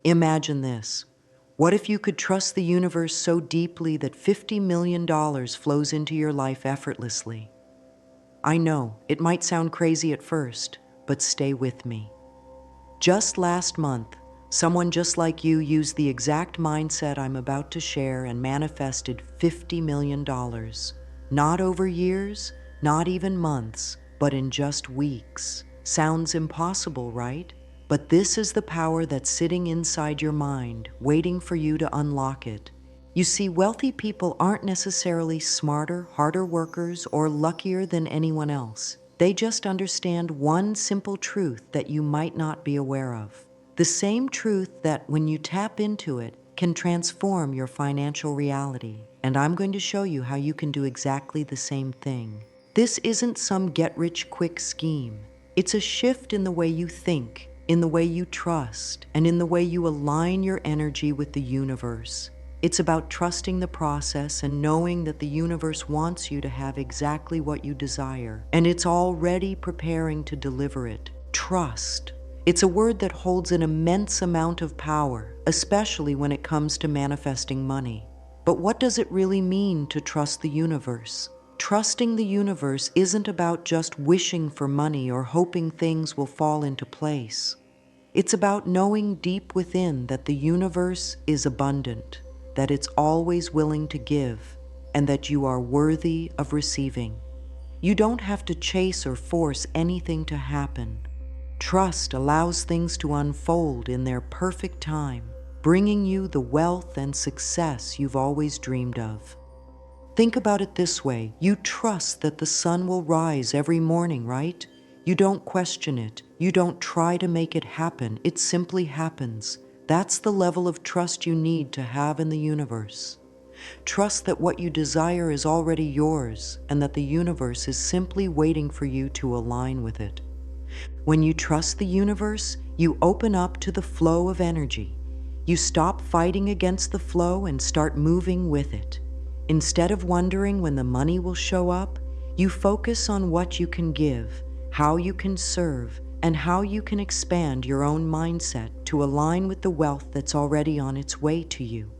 Imagine this. What if you could trust the universe so deeply that $50 million flows into your life effortlessly? I know, it might sound crazy at first, but stay with me. Just last month, someone just like you used the exact mindset I'm about to share and manifested $50 million. Not over years, not even months, but in just weeks. Sounds impossible, right? But this is the power that's sitting inside your mind, waiting for you to unlock it. You see, wealthy people aren't necessarily smarter, harder workers, or luckier than anyone else. They just understand one simple truth that you might not be aware of. The same truth that, when you tap into it, can transform your financial reality. And I'm going to show you how you can do exactly the same thing. This isn't some get-rich-quick scheme. It's a shift in the way you think, in the way you trust, and in the way you align your energy with the universe. It's about trusting the process and knowing that the universe wants you to have exactly what you desire, and it's already preparing to deliver it. Trust. It's a word that holds an immense amount of power, especially when it comes to manifesting money. But what does it really mean to trust the universe? Trusting the universe isn't about just wishing for money or hoping things will fall into place. It's about knowing deep within that the universe is abundant, that it's always willing to give, and that you are worthy of receiving. You don't have to chase or force anything to happen. Trust allows things to unfold in their perfect time, bringing you the wealth and success you've always dreamed of. Think about it this way. You trust that the sun will rise every morning, right? You don't question it. You don't try to make it happen. It simply happens. That's the level of trust you need to have in the universe. Trust that what you desire is already yours and that the universe is simply waiting for you to align with it. When you trust the universe, you open up to the flow of energy. You stop fighting against the flow and start moving with it. Instead of wondering when the money will show up, you focus on what you can give, how you can serve, and how you can expand your own mindset to align with the wealth that's already on its way to you.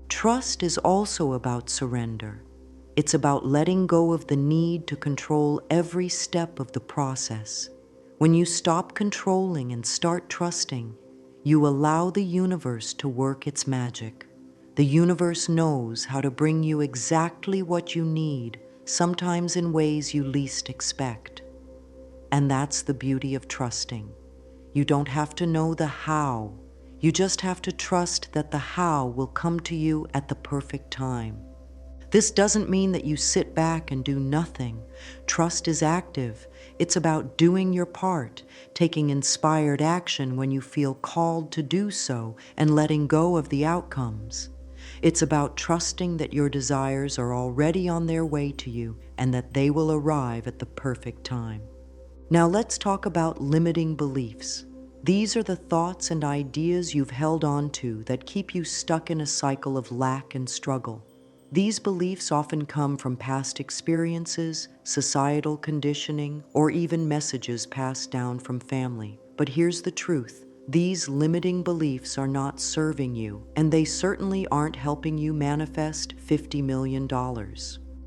Trust is also about surrender. It's about letting go of the need to control every step of the process. When you stop controlling and start trusting, you allow the universe to work its magic. The universe knows how to bring you exactly what you need, sometimes in ways you least expect. And that's the beauty of trusting. You don't have to know the how. You just have to trust that the how will come to you at the perfect time. This doesn't mean that you sit back and do nothing. Trust is active. It's about doing your part, taking inspired action when you feel called to do so, and letting go of the outcomes. It's about trusting that your desires are already on their way to you and that they will arrive at the perfect time. Now let's talk about limiting beliefs. These are the thoughts and ideas you've held on to that keep you stuck in a cycle of lack and struggle. These beliefs often come from past experiences, societal conditioning, or even messages passed down from family. But here's the truth. These limiting beliefs are not serving you, and they certainly aren't helping you manifest $50 million.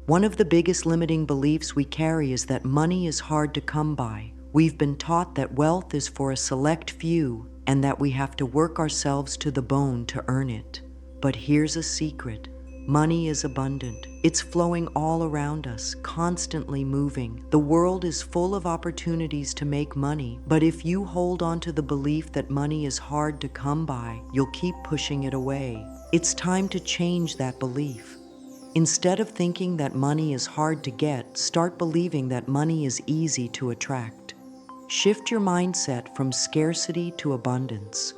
One of the biggest limiting beliefs we carry is that money is hard to come by. We've been taught that wealth is for a select few and that we have to work ourselves to the bone to earn it. But here's a secret. Money is abundant. It's flowing all around us, constantly moving. The world is full of opportunities to make money, but if you hold on to the belief that money is hard to come by, you'll keep pushing it away. It's time to change that belief. Instead of thinking that money is hard to get, start believing that money is easy to attract. Shift your mindset from scarcity to abundance.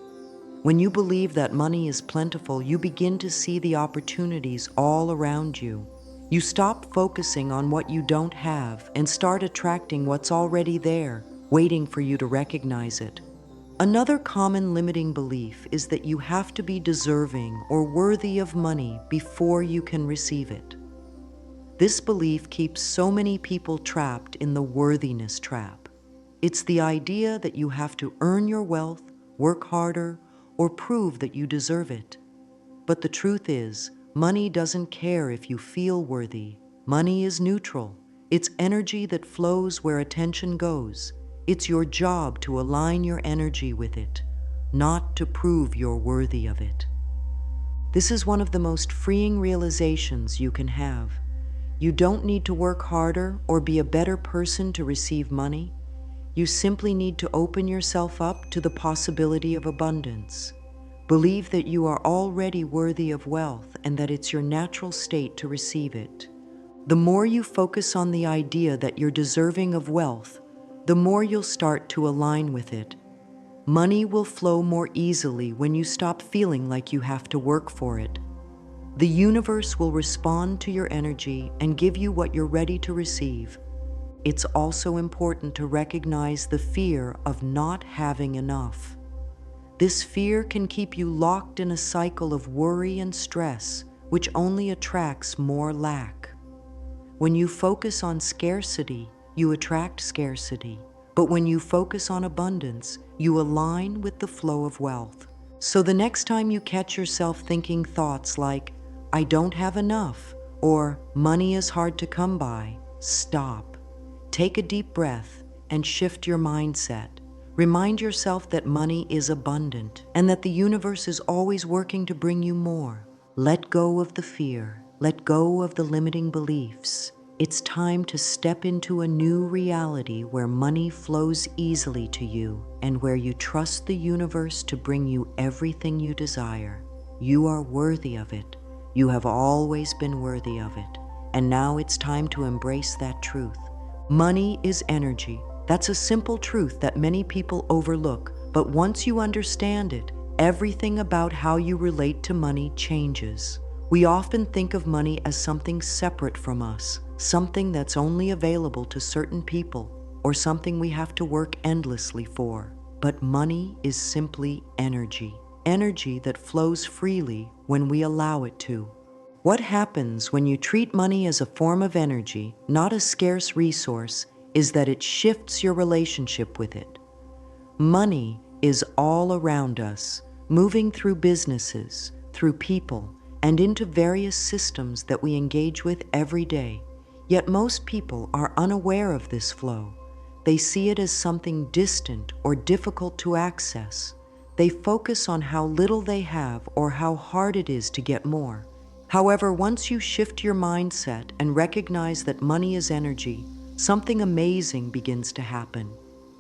When you believe that money is plentiful, you begin to see the opportunities all around you. You stop focusing on what you don't have and start attracting what's already there, waiting for you to recognize it. Another common limiting belief is that you have to be deserving or worthy of money before you can receive it. This belief keeps so many people trapped in the worthiness trap. It's the idea that you have to earn your wealth, work harder, or prove that you deserve it. But the truth is, money doesn't care if you feel worthy. Money is neutral. It's energy that flows where attention goes. It's your job to align your energy with it, not to prove you're worthy of it. This is one of the most freeing realizations you can have. You don't need to work harder or be a better person to receive money. You simply need to open yourself up to the possibility of abundance. Believe that you are already worthy of wealth and that it's your natural state to receive it. The more you focus on the idea that you're deserving of wealth, the more you'll start to align with it. Money will flow more easily when you stop feeling like you have to work for it. The universe will respond to your energy and give you what you're ready to receive. It's also important to recognize the fear of not having enough. This fear can keep you locked in a cycle of worry and stress, which only attracts more lack. When you focus on scarcity, you attract scarcity. But when you focus on abundance, you align with the flow of wealth. So the next time you catch yourself thinking thoughts like, "I don't have enough," or "money is hard to come by," stop. Take a deep breath and shift your mindset. Remind yourself that money is abundant and that the universe is always working to bring you more. Let go of the fear. Let go of the limiting beliefs. It's time to step into a new reality where money flows easily to you and where you trust the universe to bring you everything you desire. You are worthy of it. You have always been worthy of it. And now it's time to embrace that truth. Money is energy. That's a simple truth that many people overlook. But once you understand it, everything about how you relate to money changes. We often think of money as something separate from us, something that's only available to certain people, or something we have to work endlessly for. But money is simply energy, energy that flows freely when we allow it to. What happens when you treat money as a form of energy, not a scarce resource, is that it shifts your relationship with it. Money is all around us, moving through businesses, through people, and into various systems that we engage with every day. Yet most people are unaware of this flow. They see it as something distant or difficult to access. They focus on how little they have or how hard it is to get more. However, once you shift your mindset and recognize that money is energy, something amazing begins to happen.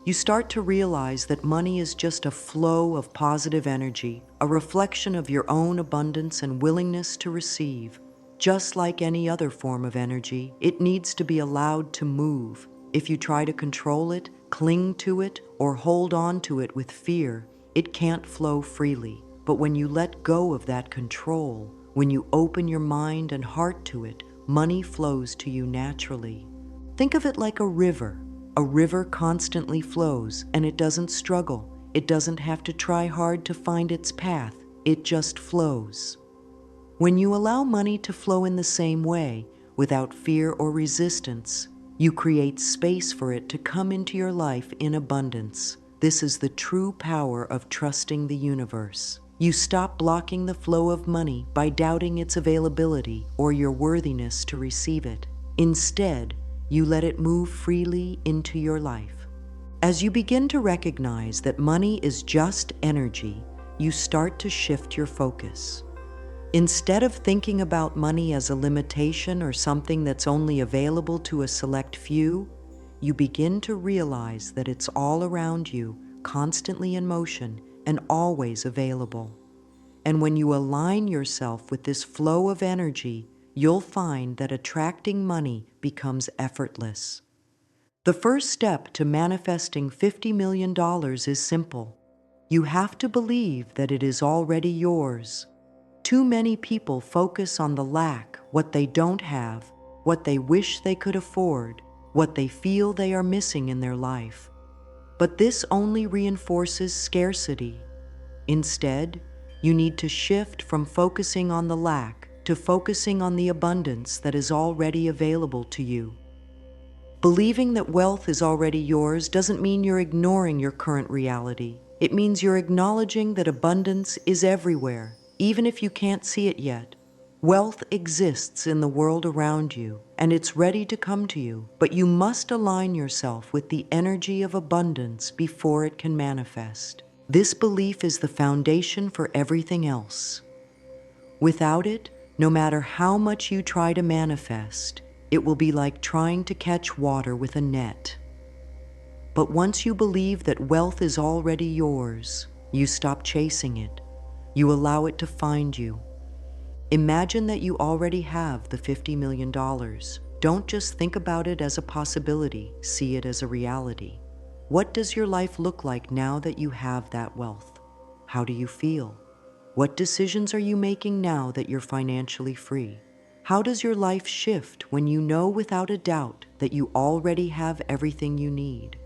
You start to realize that money is just a flow of positive energy, a reflection of your own abundance and willingness to receive. Just like any other form of energy, it needs to be allowed to move. If you try to control it, cling to it, or hold on to it with fear, it can't flow freely. But when you let go of that control, when you open your mind and heart to it, money flows to you naturally. Think of it like a river. A river constantly flows, and it doesn't struggle. It doesn't have to try hard to find its path. It just flows. When you allow money to flow in the same way, without fear or resistance, you create space for it to come into your life in abundance. This is the true power of trusting the universe. You stop blocking the flow of money by doubting its availability or your worthiness to receive it. Instead, you let it move freely into your life. As you begin to recognize that money is just energy, you start to shift your focus. Instead of thinking about money as a limitation or something that's only available to a select few, you begin to realize that it's all around you, constantly in motion, and always available. And when you align yourself with this flow of energy, you'll find that attracting money becomes effortless. The first step to manifesting $50 million is simple. You have to believe that it is already yours. Too many people focus on the lack, what they don't have, what they wish they could afford, what they feel they are missing in their life. But this only reinforces scarcity. Instead, you need to shift from focusing on the lack to focusing on the abundance that is already available to you. Believing that wealth is already yours doesn't mean you're ignoring your current reality. It means you're acknowledging that abundance is everywhere, even if you can't see it yet. Wealth exists in the world around you, and it's ready to come to you, but you must align yourself with the energy of abundance before it can manifest. This belief is the foundation for everything else. Without it, no matter how much you try to manifest, it will be like trying to catch water with a net. But once you believe that wealth is already yours, you stop chasing it. You allow it to find you. Imagine that you already have the $50 million. Don't just think about it as a possibility, see it as a reality. What does your life look like now that you have that wealth? How do you feel? What decisions are you making now that you're financially free? How does your life shift when you know without a doubt that you already have everything you need?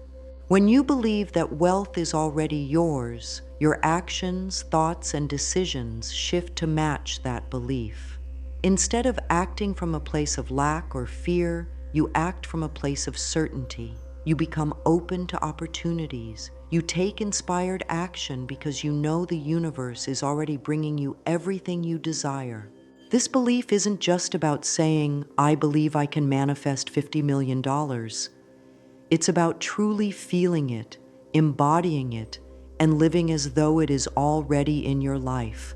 When you believe that wealth is already yours, your actions, thoughts, and decisions shift to match that belief. Instead of acting from a place of lack or fear, you act from a place of certainty. You become open to opportunities. You take inspired action because you know the universe is already bringing you everything you desire. This belief isn't just about saying, "I believe I can manifest $50 million. It's about truly feeling it, embodying it, and living as though it is already in your life.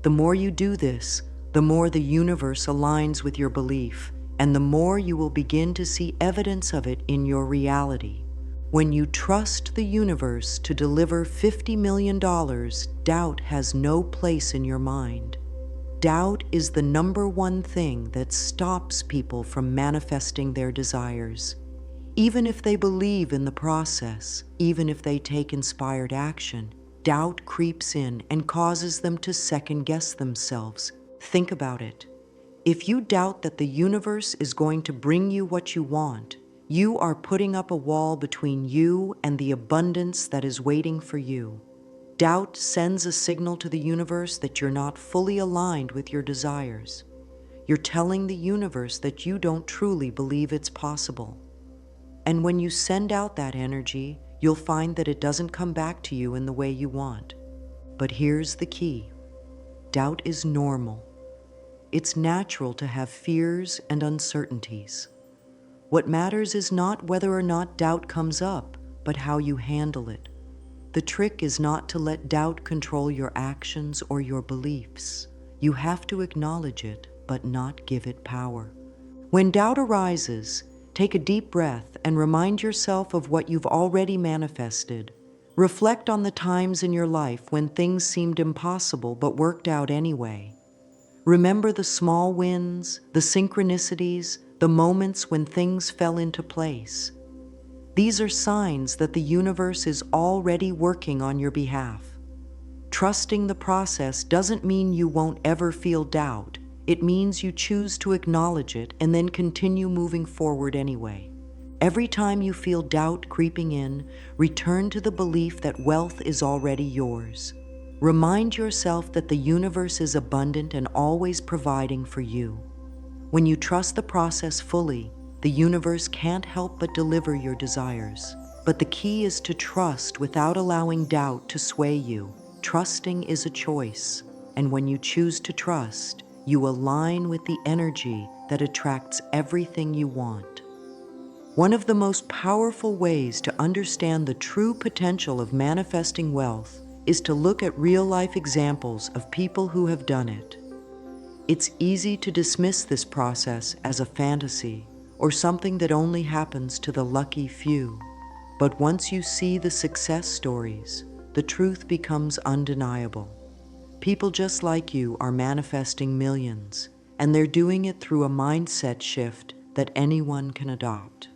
The more you do this, the more the universe aligns with your belief, and the more you will begin to see evidence of it in your reality. When you trust the universe to deliver $50 million, doubt has no place in your mind. Doubt is the number one thing that stops people from manifesting their desires. Even if they believe in the process, even if they take inspired action, doubt creeps in and causes them to second-guess themselves. Think about it. If you doubt that the universe is going to bring you what you want, you are putting up a wall between you and the abundance that is waiting for you. Doubt sends a signal to the universe that you're not fully aligned with your desires. You're telling the universe that you don't truly believe it's possible. And when you send out that energy, you'll find that it doesn't come back to you in the way you want. But here's the key. Doubt is normal. It's natural to have fears and uncertainties. What matters is not whether or not doubt comes up, but how you handle it. The trick is not to let doubt control your actions or your beliefs. You have to acknowledge it, but not give it power. When doubt arises, take a deep breath and remind yourself of what you've already manifested. Reflect on the times in your life when things seemed impossible but worked out anyway. Remember the small wins, the synchronicities, the moments when things fell into place. These are signs that the universe is already working on your behalf. Trusting the process doesn't mean you won't ever feel doubt. It means you choose to acknowledge it and then continue moving forward anyway. Every time you feel doubt creeping in, return to the belief that wealth is already yours. Remind yourself that the universe is abundant and always providing for you. When you trust the process fully, the universe can't help but deliver your desires. But the key is to trust without allowing doubt to sway you. Trusting is a choice, and when you choose to trust, you align with the energy that attracts everything you want. One of the most powerful ways to understand the true potential of manifesting wealth is to look at real-life examples of people who have done it. It's easy to dismiss this process as a fantasy or something that only happens to the lucky few. But once you see the success stories, the truth becomes undeniable. People just like you are manifesting millions, and they're doing it through a mindset shift that anyone can adopt.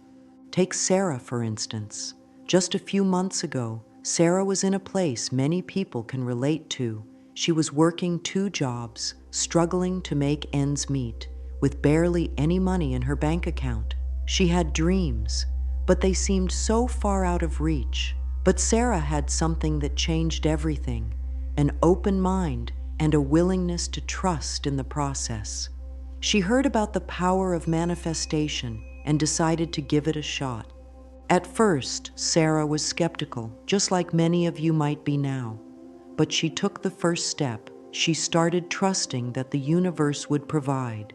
Take Sarah, for instance. Just a few months ago, Sarah was in a place many people can relate to. She was working 2 jobs, struggling to make ends meet, with barely any money in her bank account. She had dreams, but they seemed so far out of reach. But Sarah had something that changed everything. An open mind, and a willingness to trust in the process. She heard about the power of manifestation and decided to give it a shot. At first, Sarah was skeptical, just like many of you might be now. But she took the first step. She started trusting that the universe would provide.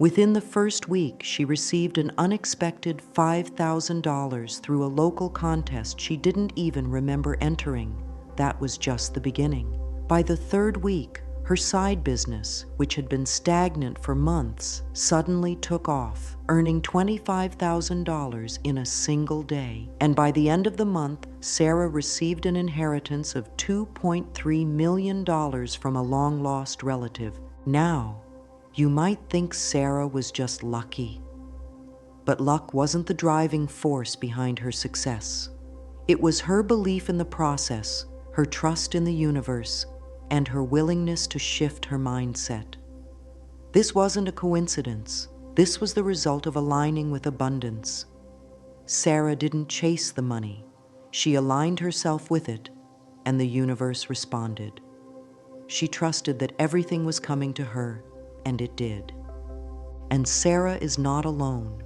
Within the first week, she received an unexpected $5,000 through a local contest she didn't even remember entering. That was just the beginning. By the third week, her side business, which had been stagnant for months, suddenly took off, earning $25,000 in a single day. And by the end of the month, Sarah received an inheritance of $2.3 million from a long-lost relative. Now, you might think Sarah was just lucky. But luck wasn't the driving force behind her success. It was her belief in the process, her trust in the universe, and her willingness to shift her mindset. This wasn't a coincidence. This was the result of aligning with abundance. Sarah didn't chase the money. She aligned herself with it, and the universe responded. She trusted that everything was coming to her, and it did. And Sarah is not alone.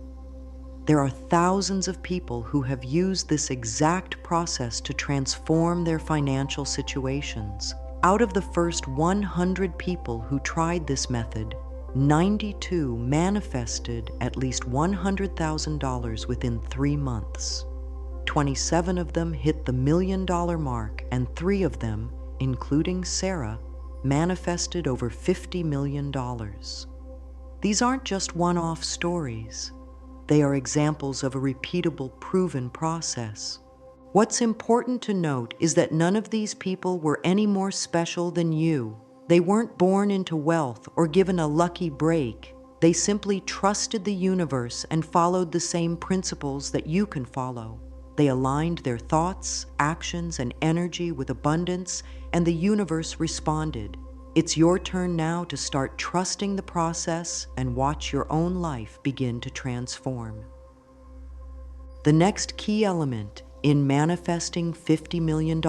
There are thousands of people who have used this exact process to transform their financial situations. Out of the first 100 people who tried this method, 92 manifested at least $100,000 within 3 months. 27 of them hit the $1 million mark, and 3 of them, including Sarah, manifested over $50 million. These aren't just one-off stories. They are examples of a repeatable, proven process. What's important to note is that none of these people were any more special than you. They weren't born into wealth or given a lucky break. They simply trusted the universe and followed the same principles that you can follow. They aligned their thoughts, actions, and energy with abundance, and the universe responded. It's your turn now to start trusting the process and watch your own life begin to transform. The next key element in manifesting $50 million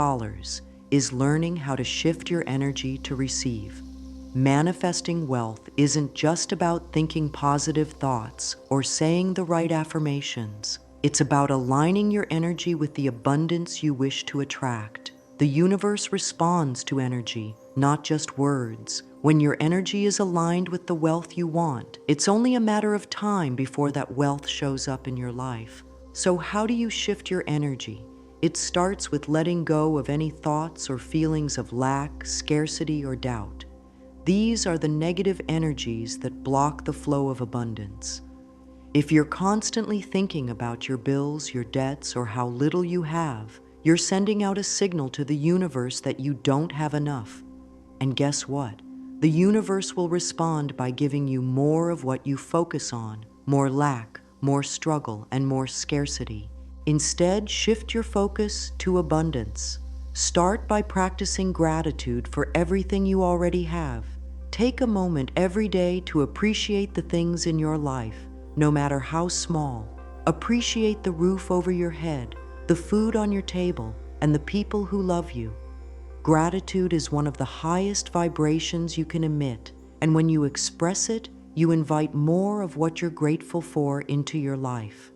is learning how to shift your energy to receive. Manifesting wealth isn't just about thinking positive thoughts or saying the right affirmations. It's about aligning your energy with the abundance you wish to attract. The universe responds to energy, not just words. When your energy is aligned with the wealth you want, it's only a matter of time before that wealth shows up in your life. So how do you shift your energy? It starts with letting go of any thoughts or feelings of lack, scarcity, or doubt. These are the negative energies that block the flow of abundance. If you're constantly thinking about your bills, your debts, or how little you have, you're sending out a signal to the universe that you don't have enough. And guess what? The universe will respond by giving you more of what you focus on, more lack, more struggle, and more scarcity. Instead, shift your focus to abundance. Start by practicing gratitude for everything you already have. Take a moment every day to appreciate the things in your life, no matter how small. Appreciate the roof over your head, the food on your table, and the people who love you. Gratitude is one of the highest vibrations you can emit, and when you express it, you invite more of what you're grateful for into your life.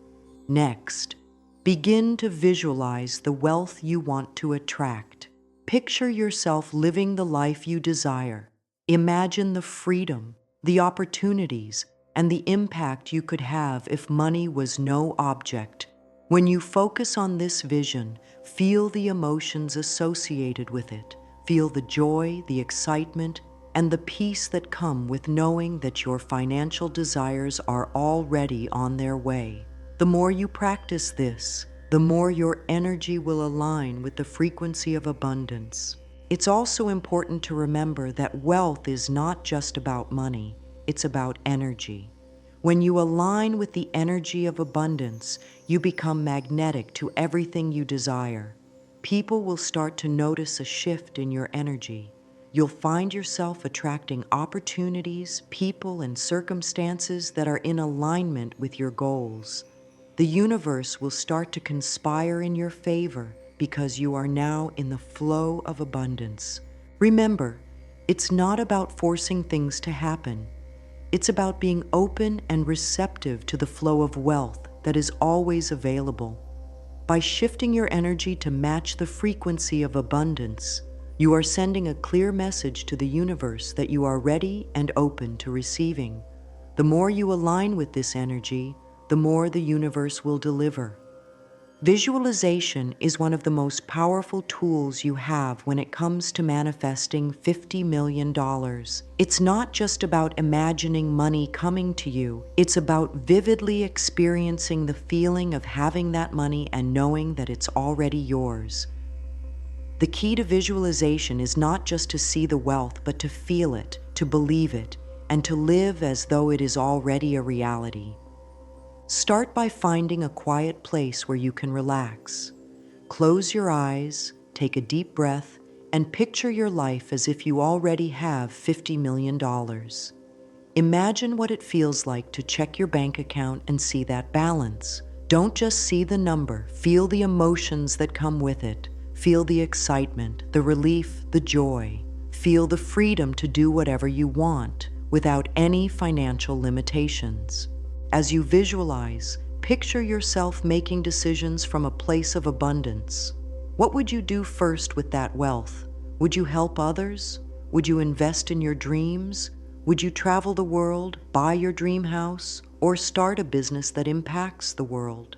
Next, begin to visualize the wealth you want to attract. Picture yourself living the life you desire. Imagine the freedom, the opportunities, and the impact you could have if money was no object. When you focus on this vision, feel the emotions associated with it. Feel the joy, the excitement, and the peace that come with knowing that your financial desires are already on their way. The more you practice this, the more your energy will align with the frequency of abundance. It's also important to remember that wealth is not just about money, it's about energy. When you align with the energy of abundance, you become magnetic to everything you desire. People will start to notice a shift in your energy. You'll find yourself attracting opportunities, people, and circumstances that are in alignment with your goals. The universe will start to conspire in your favor because you are now in the flow of abundance. Remember, it's not about forcing things to happen. It's about being open and receptive to the flow of wealth that is always available. By shifting your energy to match the frequency of abundance, you are sending a clear message to the universe that you are ready and open to receiving. The more you align with this energy, the more the universe will deliver. Visualization is one of the most powerful tools you have when it comes to manifesting $50 million. It's not just about imagining money coming to you, it's about vividly experiencing the feeling of having that money and knowing that it's already yours. The key to visualization is not just to see the wealth, but to feel it, to believe it, and to live as though it is already a reality. Start by finding a quiet place where you can relax. Close your eyes, take a deep breath, and picture your life as if you already have $50 million. Imagine what it feels like to check your bank account and see that balance. Don't just see the number, feel the emotions that come with it. Feel the excitement, the relief, the joy. Feel the freedom to do whatever you want without any financial limitations. As you visualize, picture yourself making decisions from a place of abundance. What would you do first with that wealth? Would you help others? Would you invest in your dreams? Would you travel the world, buy your dream house, or start a business that impacts the world?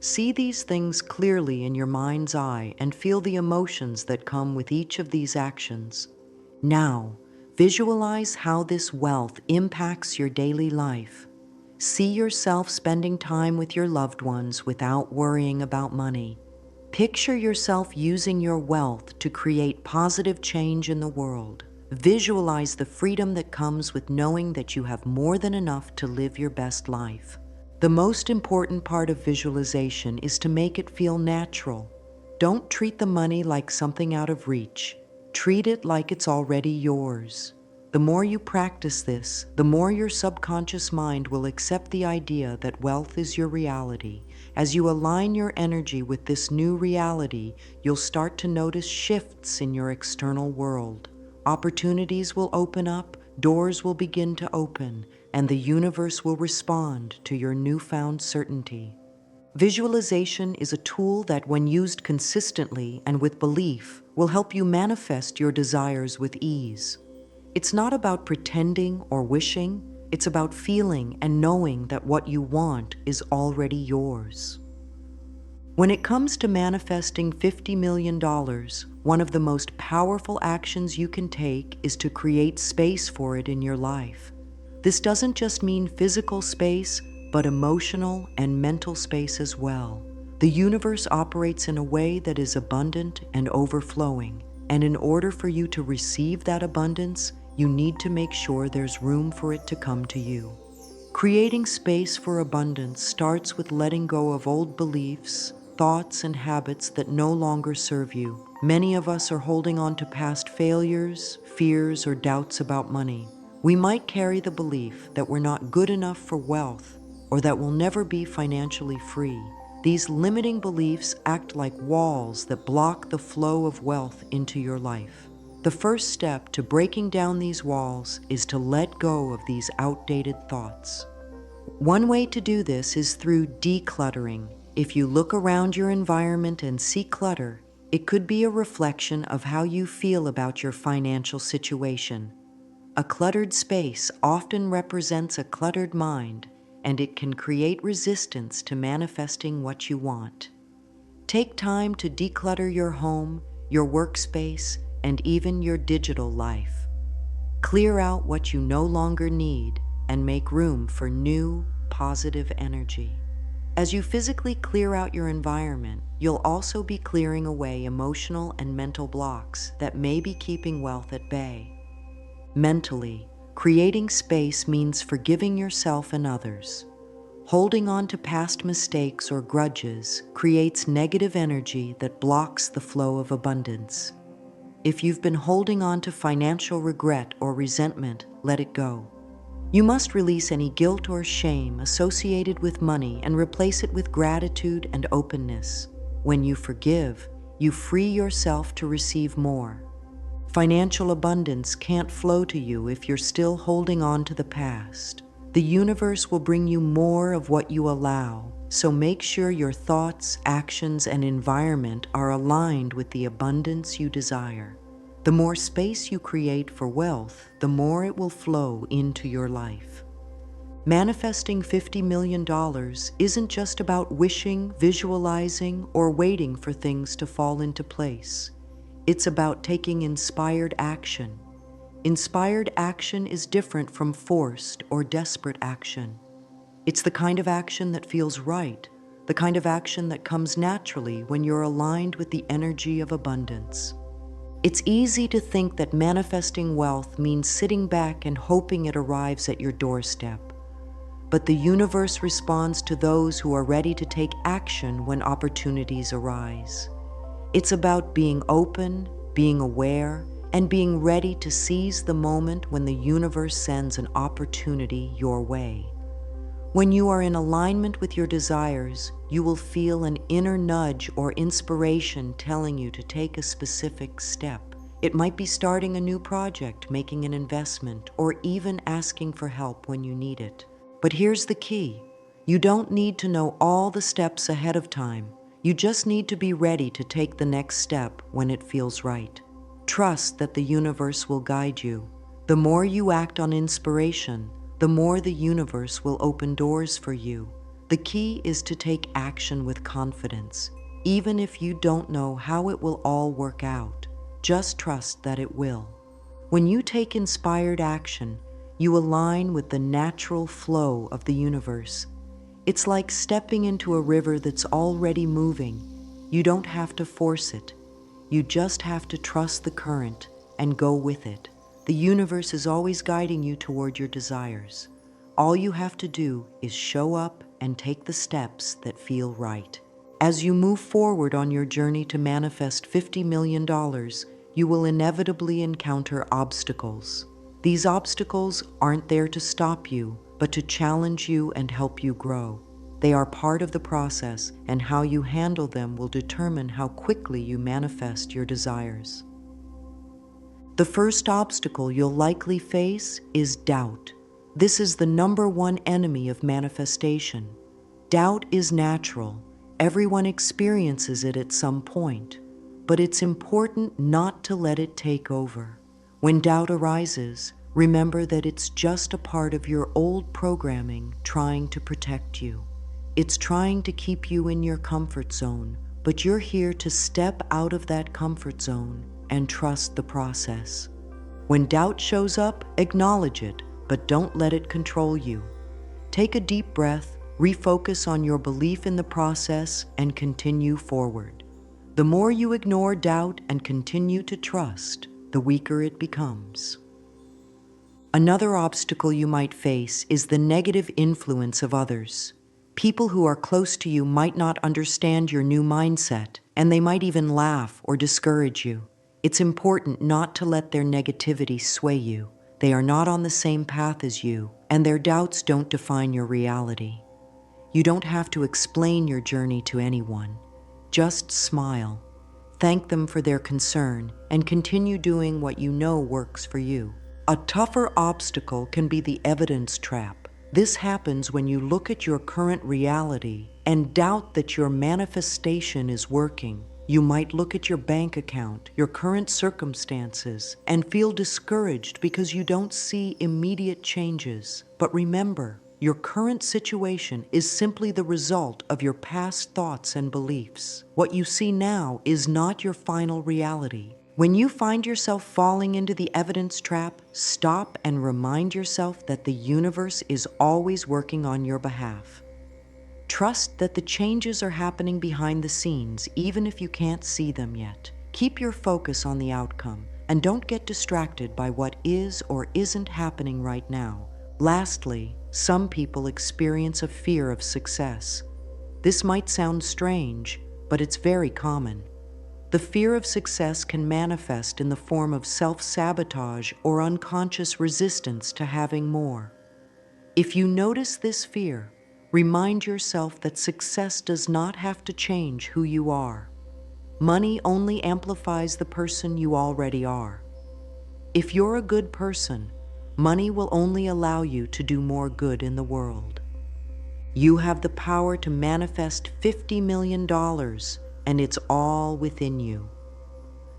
See these things clearly in your mind's eye and feel the emotions that come with each of these actions. Now, visualize how this wealth impacts your daily life. See yourself spending time with your loved ones without worrying about money. Picture yourself using your wealth to create positive change in the world. Visualize the freedom that comes with knowing that you have more than enough to live your best life. The most important part of visualization is to make it feel natural. Don't treat the money like something out of reach. Treat it like it's already yours. The more you practice this, the more your subconscious mind will accept the idea that wealth is your reality. As you align your energy with this new reality, you'll start to notice shifts in your external world. Opportunities will open up, doors will begin to open, and the universe will respond to your newfound certainty. Visualization is a tool that, when used consistently and with belief, will help you manifest your desires with ease. It's not about pretending or wishing, it's about feeling and knowing that what you want is already yours. When it comes to manifesting $50 million, one of the most powerful actions you can take is to create space for it in your life. This doesn't just mean physical space, but emotional and mental space as well. The universe operates in a way that is abundant and overflowing, and in order for you to receive that abundance, you need to make sure there's room for it to come to you. Creating space for abundance starts with letting go of old beliefs, thoughts, and habits that no longer serve you. Many of us are holding on to past failures, fears, or doubts about money. We might carry the belief that we're not good enough for wealth or that we'll never be financially free. These limiting beliefs act like walls that block the flow of wealth into your life. The first step to breaking down these walls is to let go of these outdated thoughts. One way to do this is through decluttering. If you look around your environment and see clutter, it could be a reflection of how you feel about your financial situation. A cluttered space often represents a cluttered mind, and it can create resistance to manifesting what you want. Take time to declutter your home, your workspace, and even your digital life. Clear out what you no longer need and make room for new, positive energy. As you physically clear out your environment, you'll also be clearing away emotional and mental blocks that may be keeping wealth at bay. Mentally, creating space means forgiving yourself and others. Holding on to past mistakes or grudges creates negative energy that blocks the flow of abundance. If you've been holding on to financial regret or resentment, let it go. You must release any guilt or shame associated with money and replace it with gratitude and openness. When you forgive, you free yourself to receive more. Financial abundance can't flow to you if you're still holding on to the past. The universe will bring you more of what you allow. So make sure your thoughts, actions, and environment are aligned with the abundance you desire. The more space you create for wealth, the more it will flow into your life. Manifesting $50 million isn't just about wishing, visualizing, or waiting for things to fall into place. It's about taking inspired action. Inspired action is different from forced or desperate action. It's the kind of action that feels right, the kind of action that comes naturally when you're aligned with the energy of abundance. It's easy to think that manifesting wealth means sitting back and hoping it arrives at your doorstep. But the universe responds to those who are ready to take action when opportunities arise. It's about being open, being aware, and being ready to seize the moment when the universe sends an opportunity your way. When you are in alignment with your desires, you will feel an inner nudge or inspiration telling you to take a specific step. It might be starting a new project, making an investment, or even asking for help when you need it. But here's the key. You don't need to know all the steps ahead of time. You just need to be ready to take the next step when it feels right. Trust that the universe will guide you. The more you act on inspiration, the more the universe will open doors for you. The key is to take action with confidence, even if you don't know how it will all work out. Just trust that it will. When you take inspired action, you align with the natural flow of the universe. It's like stepping into a river that's already moving. You don't have to force it. You just have to trust the current and go with it. The universe is always guiding you toward your desires. All you have to do is show up and take the steps that feel right. As you move forward on your journey to manifest $50 million, you will inevitably encounter obstacles. These obstacles aren't there to stop you, but to challenge you and help you grow. They are part of the process, and how you handle them will determine how quickly you manifest your desires. The first obstacle you'll likely face is doubt. This is the number one enemy of manifestation. Doubt is natural. Everyone experiences it at some point, but it's important not to let it take over. When doubt arises, remember that it's just a part of your old programming trying to protect you. It's trying to keep you in your comfort zone, but you're here to step out of that comfort zone and trust the process. When doubt shows up, acknowledge it, but don't let it control you. Take a deep breath, refocus on your belief in the process, and continue forward. The more you ignore doubt and continue to trust, the weaker it becomes. Another obstacle you might face is the negative influence of others. People who are close to you might not understand your new mindset, and they might even laugh or discourage you. It's important not to let their negativity sway you. They are not on the same path as you, and their doubts don't define your reality. You don't have to explain your journey to anyone. Just smile. Thank them for their concern, and continue doing what you know works for you. A tougher obstacle can be the evidence trap. This happens when you look at your current reality and doubt that your manifestation is working. You might look at your bank account, your current circumstances, and feel discouraged because you don't see immediate changes. But remember, your current situation is simply the result of your past thoughts and beliefs. What you see now is not your final reality. When you find yourself falling into the evidence trap, stop and remind yourself that the universe is always working on your behalf. Trust that the changes are happening behind the scenes, even if you can't see them yet. Keep your focus on the outcome, and don't get distracted by what is or isn't happening right now. Lastly, some people experience a fear of success. This might sound strange, but it's very common. The fear of success can manifest in the form of self-sabotage or unconscious resistance to having more. If you notice this fear, remind yourself that success does not have to change who you are. Money only amplifies the person you already are. If you're a good person, money will only allow you to do more good in the world. You have the power to manifest $50 million, and it's all within you.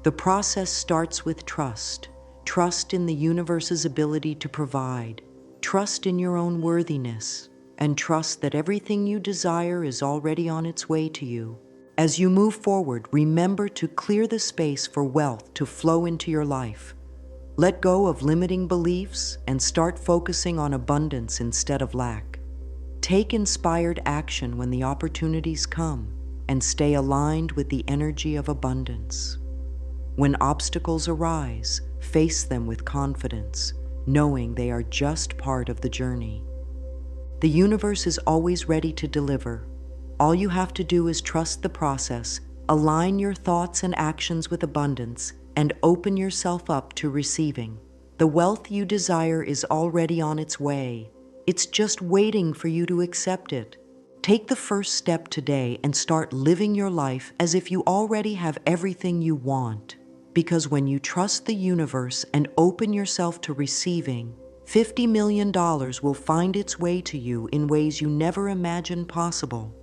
The process starts with trust. Trust in the universe's ability to provide. Trust in your own worthiness. And trust that everything you desire is already on its way to you. As you move forward, remember to clear the space for wealth to flow into your life. Let go of limiting beliefs and start focusing on abundance instead of lack. Take inspired action when the opportunities come, and stay aligned with the energy of abundance. When obstacles arise, face them with confidence, knowing they are just part of the journey. The universe is always ready to deliver. All you have to do is trust the process, align your thoughts and actions with abundance, and open yourself up to receiving. The wealth you desire is already on its way. It's just waiting for you to accept it. Take the first step today and start living your life as if you already have everything you want. Because when you trust the universe and open yourself to receiving, $50 million will find its way to you in ways you never imagined possible.